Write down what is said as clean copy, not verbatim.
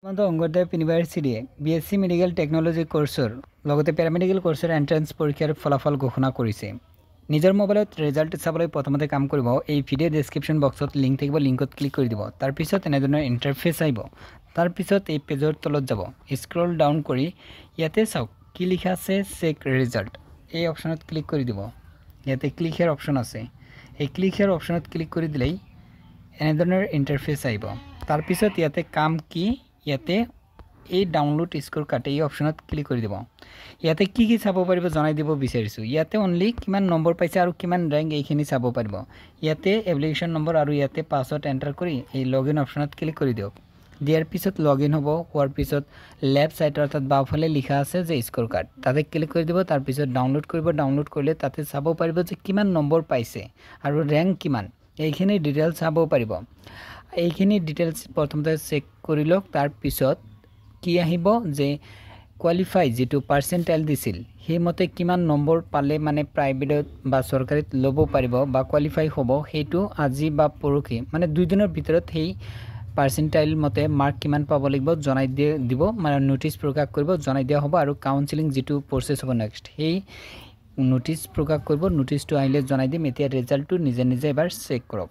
অংগদেৱ ইউনিভাৰ্চিটিয়ে BSc medical technology কোৰ্ছৰ লগতে paramedical কোৰ্ছৰ entrance পৰীক্ষাৰ ফলাফল ঘোষণা কৰিছে। নিজৰ মোবাইলত ৰিজাল্ট চাবলৈ প্ৰথমতে কাম কৰিব এই ভিডিঅ' ডেসক্ৰিপচন বক্সত লিংক থাকিব, লিংকত ক্লিক কৰি দিব। তাৰ পিছত এনেধৰণৰ ইন্টাৰফেস আহিব। তাৰ পিছত এই পেজৰ তলত যাব, স্ক্ৰল ডাউন কৰি ইয়াতে চাওক কি লিখা আছে চেক ৰিজাল্ট। এই অপচনত ক্লিক কৰি দিব। ইয়াতে ক্লিক হিয়াৰ অপচন আছে। এই ক্লিক হিয়াৰ অপচনত ক্লিক কৰি দিলেই এনেধৰণৰ ইন্টাৰফেস আহিব। তাৰ পিছত ইয়াতে কাম কি ইয়াতে এই ডাউনলোড স্কোৰ কাৰ্ড এই অপচনত ক্লিক কৰি দিব। ইয়াতে কি চাব পাৰিব জনাই দিব বিচাৰিছো। ইয়াতে অনলি কিমান নম্বৰ পাইছে আৰু কিমান ৰ্যাঙ্ক এইখিনি চাব পাৰিব। ইয়াতে এপ্লিকেশন নম্বৰ আৰু ইয়াতে পাসওয়াৰ্ড এন্টাৰ কৰি এই লগইন অপচনত ক্লিক কৰি দিওক। দিয়াৰ পিছত লগইন হ'ব। হোৱাৰ পিছত লেফট সাইডৰ অৰ্থাৎ বাওঁফালে লিখা আছে যে স্কোৰ কাৰ্ড, তাতে ক্লিক কৰি দিব। তাৰ পিছত ডাউনলোড কৰিব। ডাউনলোড কৰিলে তাতে চাব পাৰিব যে কিমান নম্বৰ পাইছে আৰু ৰ্যাঙ্ক কিমান, এইখিনি ডিটেইলছ চাব পাৰিব। এইখিনি ডিটেইলছ প্ৰথমতে চেক কৰি লওক। তাৰ পিছত কি আহিব যে কোৱালিফাই যেটো পাৰ্সেন্টাইল দিছিল সেইমতে কিমান নম্বৰ পালে মানে প্ৰাইভেটত বা সৰকাৰীত ল'ব পাৰিব বা কোৱালিফাই হ'ব, সেইটো আজি বা পৰখি মানে 2 দিনৰ ভিতৰত সেই পাৰ্সেন্টাইল মতে মাৰ্ক কিমান পাব লাগিব জনাই দিব, মানে নোটিস প্ৰকাশ কৰিব, জনাই দিয়া হ'ব। আৰু কাউন্সেলিং যেটো প্ৰসেস হ'ব নেক্সট সেই নোটিস প্ৰকাশ কৰিব। নোটিসটো আহিলে জনাই দিম। এতিয়া ৰিজাল্টটো নিজে নিজে এবাৰ চেক কৰক।